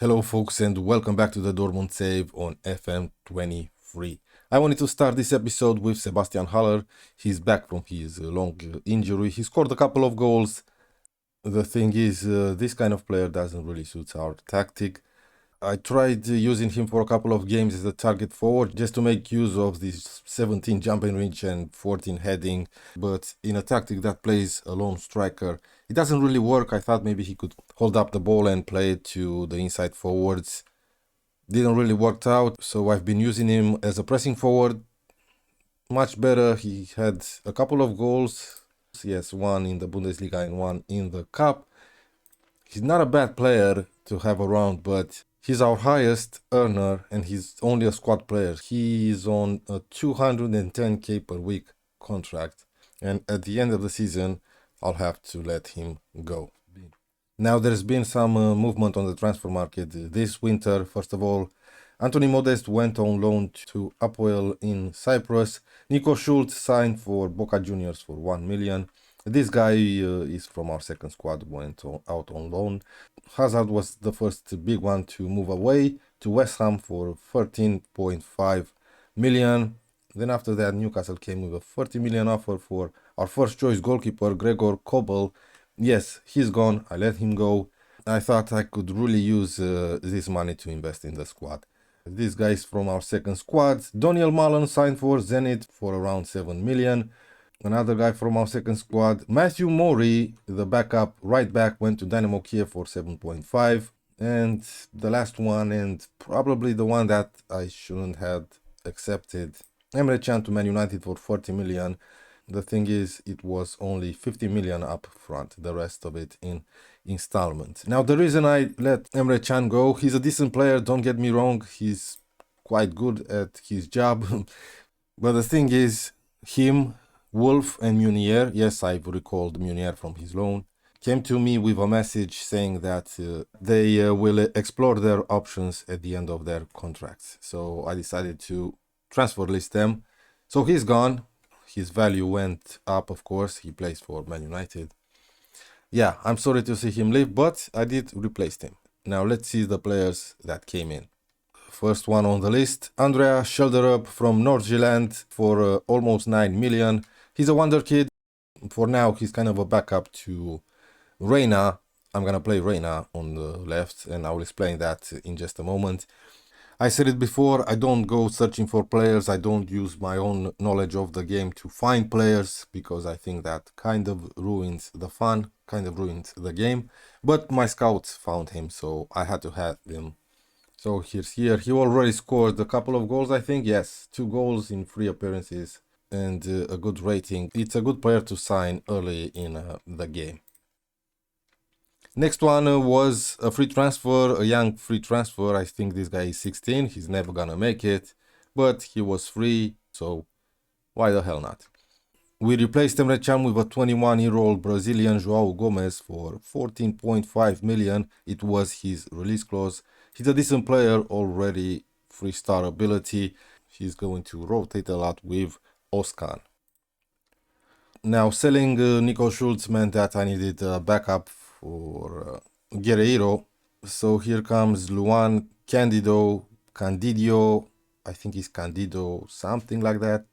Hello folks and welcome back to the Dortmund save on FM23. I wanted to start this episode with Sebastian Heller. He's back from his long injury. He scored a couple of goals. The thing is, this kind of player doesn't really suit our tactic. I tried using him for a couple of games as a target forward just to make use of this 17 jumping reach and 14 heading, but in a tactic that plays a lone striker, it doesn't really work. I thought maybe he could hold up the ball and play it to the inside forwards. Didn't really work out, so I've been using him as a pressing forward. Much better. He had a couple of goals. Yes, one in the Bundesliga and one in the Cup. He's not a bad player to have around, but he's our highest earner and he's only a squad player. He is on a 210k per week contract, and at the end of the season, I'll have to let him go. Now, there's been some movement on the transfer market this winter. First of all, Anthony Modest went on loan to Apoel in Cyprus. Nico Schultz signed for Boca Juniors for 1 million. This guy is from our second squad, went out on loan. Hazard was the first big one to move away to West Ham for 13.5 million. Then after that, Newcastle came with a 30 million offer for our first choice goalkeeper, Gregor Kobel. Yes, he's gone. I let him go. I thought I could really use this money to invest in the squad. This guy is from our second squad. Daniel Malen signed for Zenit for around 7 million. Another guy from our second squad, Matthew Mori, the backup right back, went to Dynamo Kiev for 7.5. And the last one, and probably the one that I shouldn't have accepted, Emre Can to Man United for 40 million. The thing is, it was only 50 million up front, the rest of it in installments. Now, the reason I let Emre Can go, he's a decent player, don't get me wrong, he's quite good at his job. But the thing is, him, Wolf and Munier, yes, I've recalled Munier from his loan, came to me with a message saying that they will explore their options at the end of their contracts. So I decided to transfer list them. So he's gone. His value went up, of course. He plays for Man United. Yeah, I'm sorry to see him leave, but I did replace him. Now let's see the players that came in. First one on the list, Andrea Schelderup from North Zealand for almost 9 million. He's a wonder kid. For now, he's kind of a backup to Reina. I'm gonna play Reina on the left, and I will explain that in just a moment. I said it before, I don't go searching for players. I don't use my own knowledge of the game to find players, because I think that kind of ruins the fun, kind of ruins the game. But my scouts found him, so I had to have him. So here's here. He already scored a couple of goals, I think. Yes, 2 goals in 3 appearances and a good rating. It's a good player to sign early in the game. Next one was a free transfer, a young free transfer. I think this guy is 16. He's never gonna make it, but he was free, so why the hell not? We replaced Emre Can with a 21-year-old Brazilian João Gomes for 14.5 million. It was his release clause. He's a decent player already, 3-star ability. He's going to rotate a lot with Oscan. Now, selling Nico Schultz meant that I needed a backup for Guerreiro. So here comes Luan Candidio, I think he's Candido, something like that.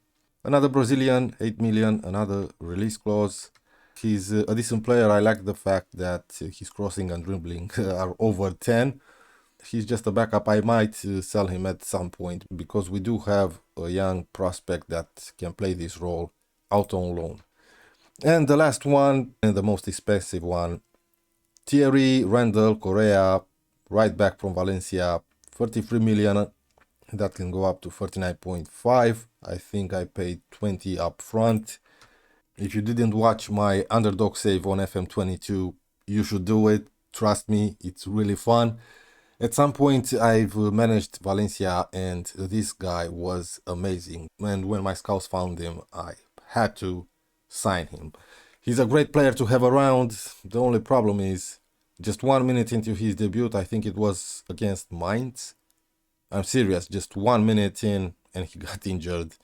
Another Brazilian, 8 million, another release clause. He's a decent player. I like the fact that his crossing and dribbling are over 10. He's just a backup. I might sell him at some point, because we do have a young prospect that can play this role out on loan. And the last one, and the most expensive one, Thierry Randall Correa, right back from Valencia, 33 million. That can go up to 39.5. I think I paid 20 up front. If you didn't watch my underdog save on FM22, you should do it. Trust me, it's really fun. At some point, I've managed Valencia, and this guy was amazing. And when my scouts found him, I had to sign him. He's a great player to have around. The only problem is, just 1 minute into his debut, I think it was against Mainz. I'm serious, just 1 minute in, and he got injured.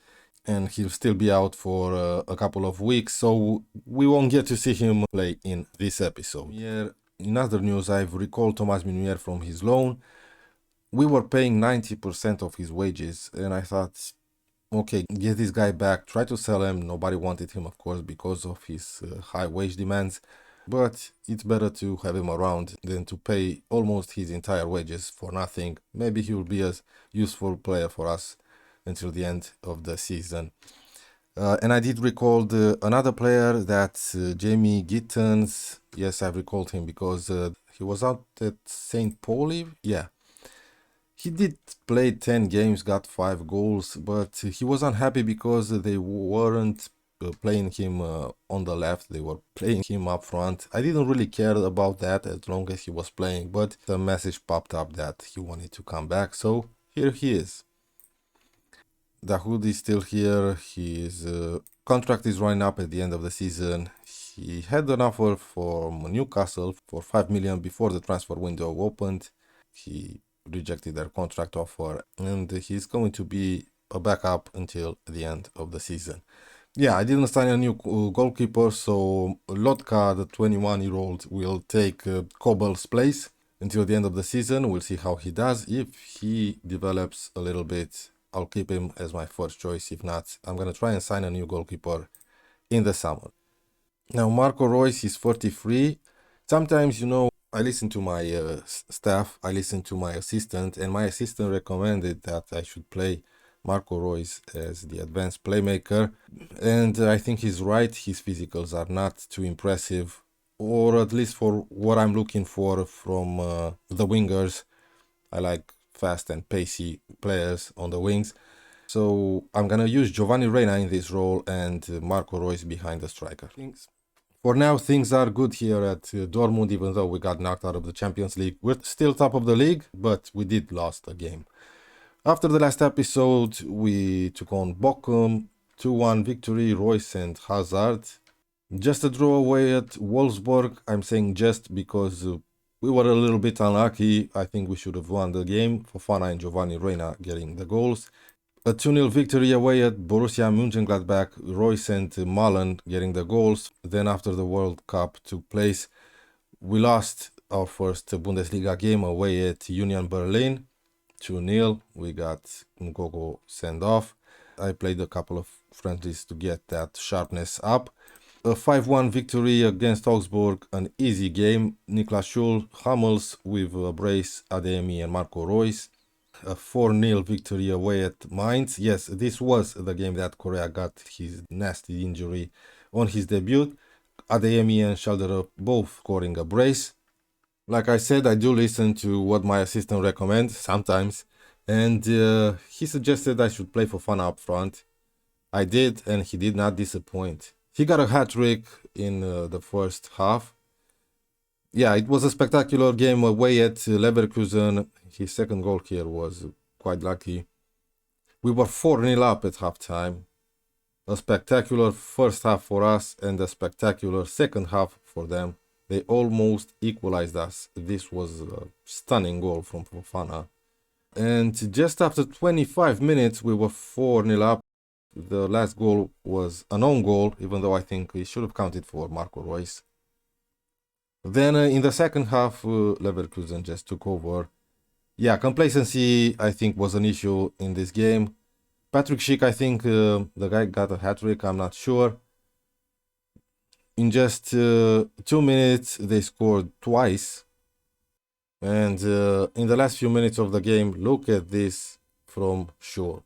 And he'll still be out for a couple of weeks, so we won't get to see him play in this episode. In other news, I've recalled Thomas Munier from his loan. We were paying 90% of his wages, and I thought, okay, get this guy back, try to sell him. Nobody wanted him, of course, because of his high wage demands. But it's better to have him around than to pay almost his entire wages for nothing. Maybe he will be a useful player for us until the end of the season. And I did recall another player, that's Jamie Gittens. Yes, I've recalled him because he was out at St. Pauli. Yeah, he did play 10 games, got 5 goals, but he was unhappy because they weren't playing him on the left, they were playing him up front. I didn't really care about that as long as he was playing, but the message popped up that he wanted to come back, so here he is. Dahoud is still here. His contract is running up at the end of the season. He had an offer from Newcastle for 5 million before the transfer window opened. He rejected their contract offer, and he's going to be a backup until the end of the season. Yeah, I didn't sign a new goalkeeper, so Lotka, the 21-year-old, will take Kobel's place until the end of the season. We'll see how he does. If he develops a little bit, I'll keep him as my first choice. If not, I'm going to try and sign a new goalkeeper in the summer. Now, Marco Reus is 43. Sometimes, I listen to my staff, I listen to my assistant, and my assistant recommended that I should play Marco Reus as the advanced playmaker. And I think he's right. His physicals are not too impressive, or at least for what I'm looking for from the wingers. I like fast and pacey players on the wings. So I'm going to use Giovanni Reina in this role and Marco Reus behind the striker. For now, things are good here at Dortmund, even though we got knocked out of the Champions League. We're still top of the league, but we did lost a game. After the last episode, we took on Bochum, 2-1 victory, Reus and Hazard. Just a draw away at Wolfsburg. I'm saying just because we were a little bit unlucky. I think we should have won the game. Fofana and Giovanni Reina getting the goals. A 2-0 victory away at Borussia Mönchengladbach, Reus and Malen getting the goals. Then after the World Cup took place, we lost our first Bundesliga game away at Union Berlin, 2-0. We got Ngogo sent off. I played a couple of friendlies to get that sharpness up. A 5-1 victory against Augsburg, an easy game. Niklas Schul, Hummels with a brace, Adeyemi and Marco Reus. A 4-0 victory away at Mainz. Yes, this was the game that Correa got his nasty injury on his debut. Adeyemi and Schalderer both scoring a brace. Like I said, I do listen to what my assistant recommends sometimes, and he suggested I should play Fofana up front. I did, and he did not disappoint. He got a hat-trick in the first half. Yeah, it was a spectacular game away at Leverkusen. His second goal here was quite lucky. We were 4-0 up at halftime. A spectacular first half for us and a spectacular second half for them. They almost equalized us. This was a stunning goal from Fofana. And just after 25 minutes, we were 4-0 up. The last goal was an own goal, even though I think it should have counted for Marco Reus. Then in the second half, Leverkusen just took over. Yeah, complacency, I think, was an issue in this game. Patrick Schick, I think the guy got a hat-trick, I'm not sure. In just 2 minutes, they scored twice. And in the last few minutes of the game, look at this from Schul.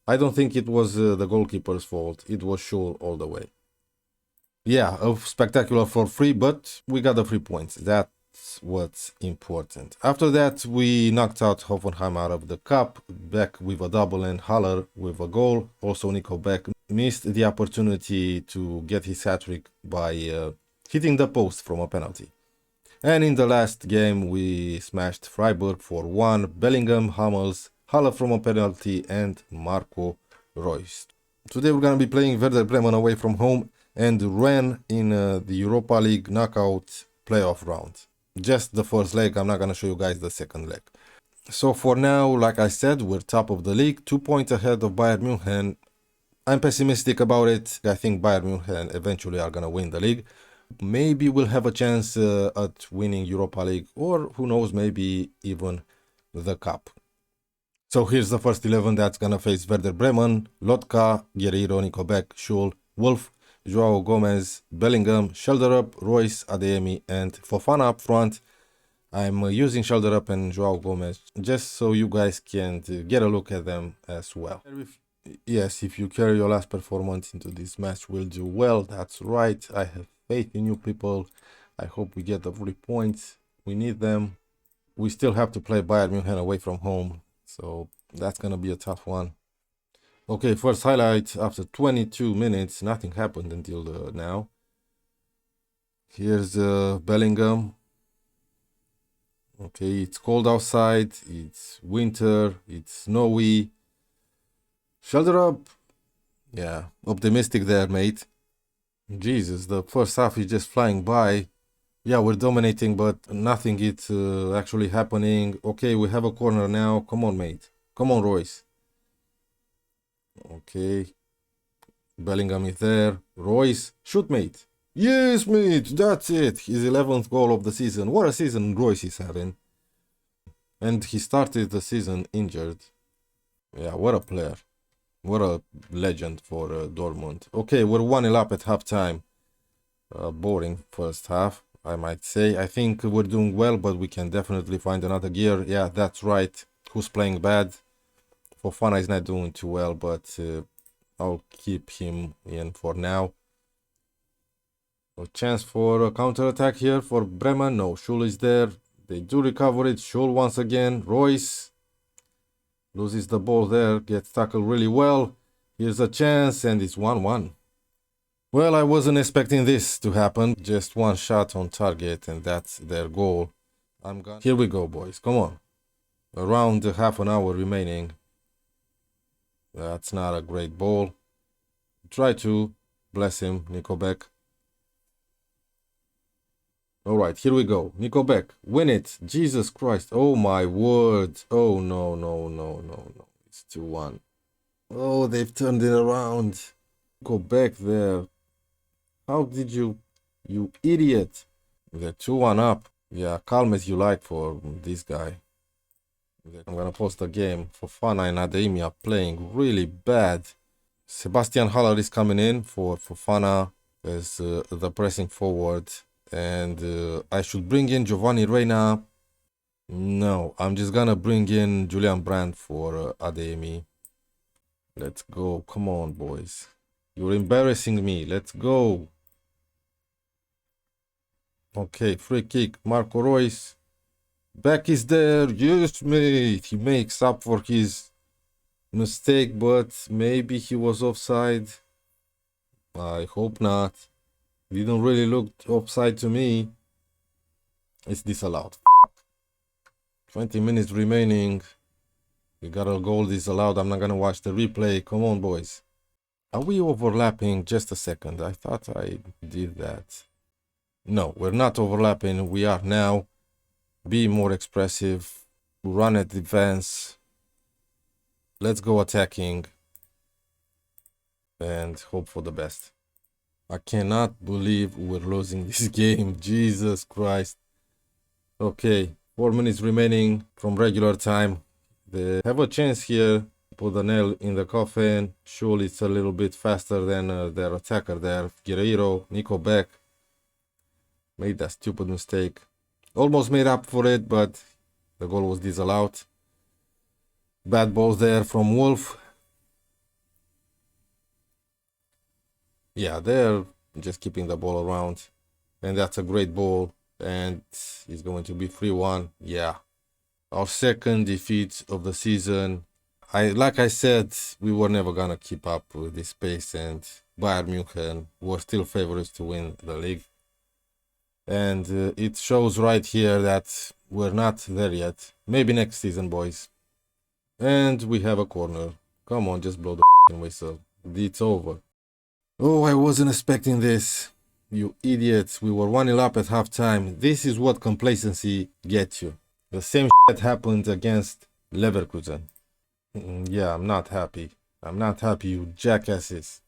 I don't think it was the goalkeeper's fault. It was Schul all the way. Yeah, a spectacular for free, but we got the 3 points. That's what's important. After that, we knocked out Hoffenheim out of the cup. Beck with a double and Haller with a goal. Also, Nico Beck missed the opportunity to get his hat-trick by hitting the post from a penalty. And in the last game, we smashed Freiburg 4-1. Bellingham, Hummels, Haller from a penalty, and Marco Reus. Today we're going to be playing Werder Bremen away from home and Rennes in the Europa League knockout playoff round. Just the first leg, I'm not going to show you guys the second leg. So for now, like I said, we're top of the league, 2 points ahead of Bayern München. I'm pessimistic about it. I think Bayern München eventually are going to win the league. Maybe we'll have a chance at winning Europa League, or who knows, maybe even the cup. So here's the first 11 that's gonna face Werder Bremen: Lotka, Guerreiro, Nico Beck, Schul, Wolf, Joao Gomez, Bellingham, Schelderup, Royce, Adeyemi, and Fofana up front. I'm using Schelderup and Joao Gomez just so you guys can get a look at them as well. Yes, if you carry your last performance into this match, we'll do well. That's right. I have faith in you people. I hope we get the 3 points. We need them. We still have to play Bayern Munich away from home, so that's gonna be a tough one. Okay, first highlight. After 22 minutes, nothing happened until now. Here's Bellingham. Okay, it's cold outside, it's winter, it's snowy. Schelderup, yeah, optimistic there, mate. Jesus, the first half is just flying by. Yeah, we're dominating, but nothing is actually happening. Okay, we have a corner now. Come on, mate. Come on, Royce. Okay. Bellingham is there. Royce, shoot, mate. Yes, mate, that's it. His 11th goal of the season. What a season Royce is having. And he started the season injured. Yeah, what a player. What a legend for Dortmund. Okay, we're 1-0 up at halftime. Boring first half, I might say. I think we're doing well, but we can definitely find another gear. Yeah, that's right. Who's playing bad? Fofana is not doing too well, but I'll keep him in for now. A chance for a counter-attack here for Bremen. No, Schul is there. They do recover it. Schul once again. Royce loses the ball there. Gets tackled really well. Here's a chance, and it's 1-1. Well, I wasn't expecting this to happen. Just one shot on target, and that's their goal. Here we go, boys. Come on. Around half an hour remaining. That's not a great ball. Try to. Bless him, Nico Beck. All right, here we go. Nico Beck, win it. Jesus Christ. Oh, my word. Oh, no, no, no, no, no. It's 2-1. Oh, they've turned it around. Go back there. How did you idiot? They're 2-1 up. Yeah, calm as you like for this guy. I'm going to post a game. Fofana and Adeyemi are playing really bad. Sebastian Heller is coming in for Fofana as the pressing forward. And I should bring in Giovanni Reina. No, I'm just gonna bring in Julian Brandt for Adeyemi. Let's go. Come on, boys. You're embarrassing me. Let's go. Okay, free kick. Marco Royce. Beck is there. Yes, mate. He makes up for his mistake, but maybe he was offside. I hope not. Didn't really look offside to me. It's disallowed. 20 minutes remaining. We got a goal disallowed. I'm not gonna watch the replay. Come on, boys. Are we overlapping? Just a second. I thought I did that. No, we're not overlapping. We are now. Be more expressive. Run at defense. Let's go attacking. And hope for the best. I cannot believe we're losing this game. Jesus Christ. Okay, 4 minutes remaining from regular time. They have a chance here. Put the nail in the coffin. Surely it's a little bit faster than their attacker there. Guerreiro, Nico Beck. Made that stupid mistake. Almost made up for it, but the goal was disallowed. Bad balls there from Wolf. Yeah, they're just keeping the ball around. And that's a great ball. And it's going to be 3-1. Yeah. Our second defeat of the season. Like I said, we were never going to keep up with this pace. And Bayern Munich were still favorites to win the league. And it shows right here that we're not there yet. Maybe next season, boys. And we have a corner. Come on, just blow the whistle. It's over. Oh, I wasn't expecting this. You idiots. We were 1-0 up at halftime. This is what complacency gets you. The same shit happened against Leverkusen. Yeah, I'm not happy. I'm not happy, you jackasses.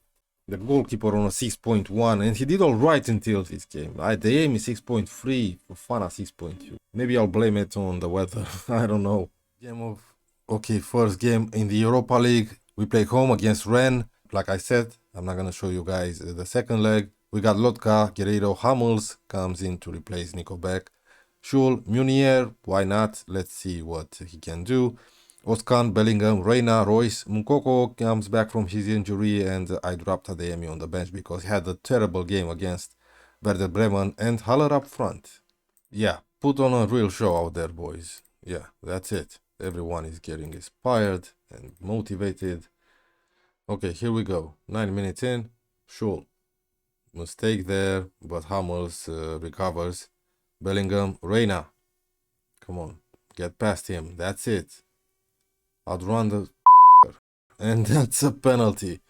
The goalkeeper on a 6.1, and he did alright until this game. The aim is 6.3, Fofana 6.2. Maybe I'll blame it on the weather. I don't know. Game of okay, first game in the Europa League. We play home against Rennes. Like I said, I'm not gonna show you guys the second leg. We got Lotka, Guerreiro, Hummels comes in to replace Nico Beck. Schul, Munier, why not? Let's see what he can do. Oskan, Bellingham, Reina, Royce, Mukoko comes back from his injury, and I dropped Adeyemi on the bench because he had a terrible game against Werder Bremen, and Haller up front. Yeah, put on a real show out there, boys. Yeah, that's it. Everyone is getting inspired and motivated. Okay, here we go. 9 minutes in. Sure. Mistake there, but Hummels recovers. Bellingham, Reina. Come on, get past him. That's it. Outrun the and that's a penalty.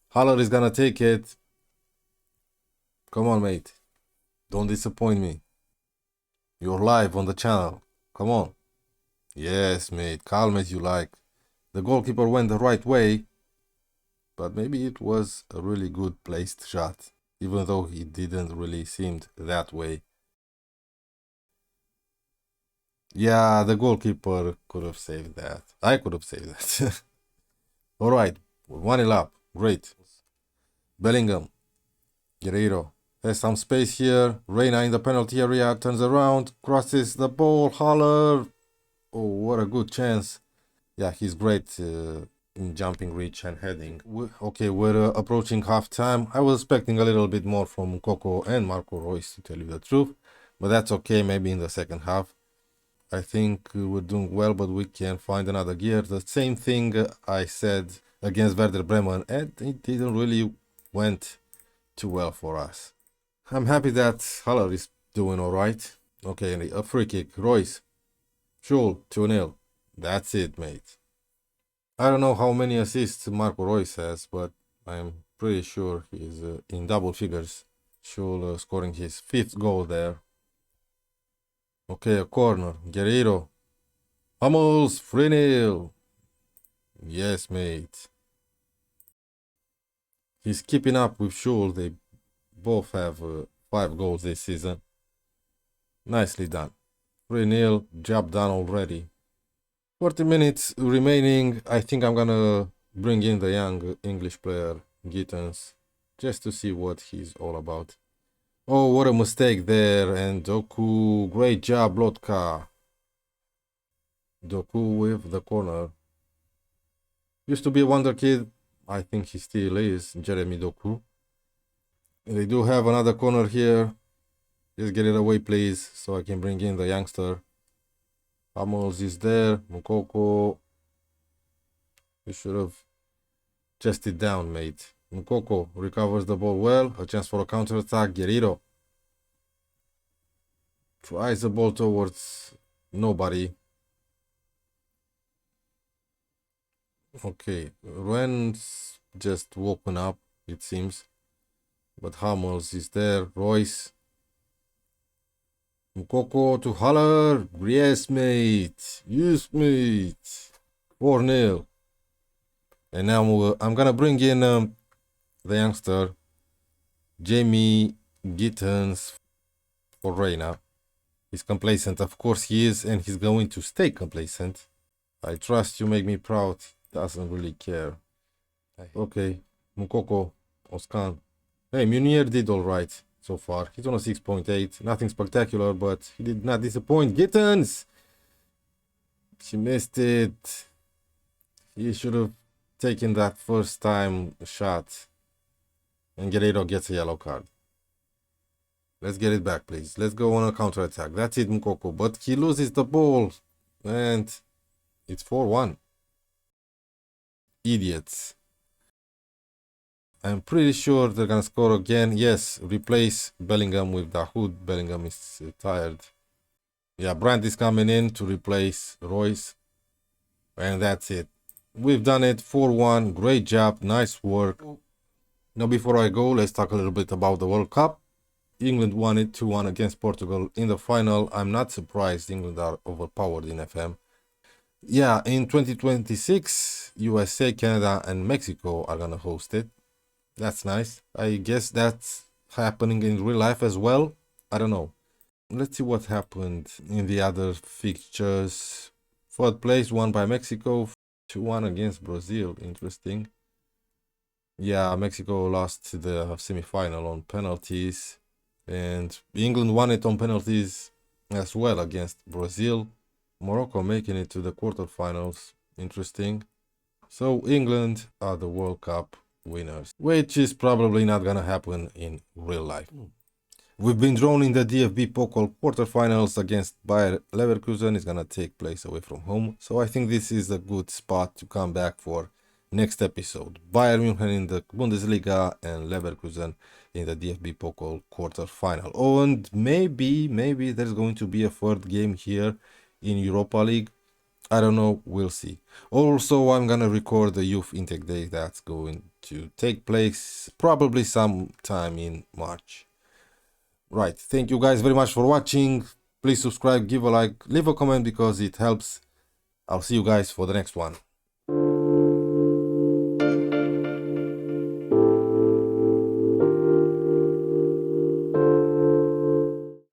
Haller is gonna take it. Come on, mate. Don't disappoint me. You're live on the channel. Come on. Yes, mate. Calm as you like. The goalkeeper went the right way, but maybe it was a really good placed shot, even though he didn't really seem that way. Yeah, the goalkeeper could have saved that. I could have saved that. All right, 1-0 up. Great. Bellingham. Guerreiro has some space here. Reina in the penalty area, turns around, crosses the ball. Haller. Oh, what a good chance. Yeah, he's great in jumping reach and heading. Okay, we're approaching half time. I was expecting a little bit more from Coco and Marco Reus, to tell you the truth, but that's okay. Maybe in the second half. I think we're doing well, but we can find another gear. The same thing I said against Werder Bremen, and it didn't really went too well for us. I'm happy that Haller is doing all right. Okay, a free kick. Royce. Schul, 2-0. That's it, mate. I don't know how many assists Marco Reus has, but I'm pretty sure he's in double figures. Schul scoring his 5th goal there. Okay, a corner. Guerreiro. Hummels, 3-0. Yes, mate. He's keeping up with Schul. They both have 5 goals this season. Nicely done. 3-0, job done already. 40 minutes remaining. I think I'm gonna bring in the young English player, Gittens, just to see what he's all about. Oh, what a mistake there. And Doku, great job, Lotka. Doku with the corner. Used to be a wonder kid. I think he still is, Jeremy Doku. They do have another corner here. Just get it away, please, so I can bring in the youngster. Hummels is there. Mukoko. You should have chested down, mate. Mukoko recovers the ball well. A chance for a counter-attack. Guerreiro tries the ball towards nobody. Okay, Ren's just woken up, it seems. But Hummels is there. Royce. Mukoko to Haller. Yes, mate. Yes, mate. 4-0. And now I'm gonna bring in the youngster, Jamie Gittens, for Reina. He's complacent, of course he is, and he's going to stay complacent. I trust you make me proud. Doesn't really care. Okay, Mukoko, Oskan. Hey, Munier did alright so far. He's on a 6.8. Nothing spectacular, but he did not disappoint. Gittens! She missed it. He should have taken that first time shot. And Guerreiro gets a yellow card. Let's get it back, please. Let's go on a counter-attack. That's it, Mukoko. But he loses the ball. And it's 4-1. Idiots. I'm pretty sure they're gonna score again. Yes, replace Bellingham with Dahoud. Bellingham is tired. Yeah, Brandt is coming in to replace Royce. And that's it. We've done it. 4-1. Great job. Nice work. Now, before I go, let's talk a little bit about the World Cup. England won it 2-1 against Portugal in the final. I'm not surprised England are overpowered in FM. Yeah, in 2026, USA, Canada, and Mexico are gonna host it. That's nice. I guess that's happening in real life as well. I don't know. Let's see what happened in the other fixtures. Third place won by Mexico, 2-1 against Brazil. Interesting. Yeah, Mexico lost the semi-final on penalties, and England won it on penalties as well against Brazil. Morocco making it to the quarterfinals. Interesting. So England are the World Cup winners, which is probably not gonna happen in real life. We've been drawn in the DFB Pokal quarterfinals against Bayer Leverkusen. It's gonna take place away from home, so I think this is a good spot to come back for next episode. Bayern München in the Bundesliga and Leverkusen in the DFB Pokal quarterfinal. Oh, and maybe there's going to be a third game here in Europa League. I don't know, we'll see. Also, I'm gonna record the youth intake day that's going to take place probably sometime in March. Right, thank you guys very much for watching. Please subscribe, give a like, leave a comment because it helps. I'll see you guys for the next one.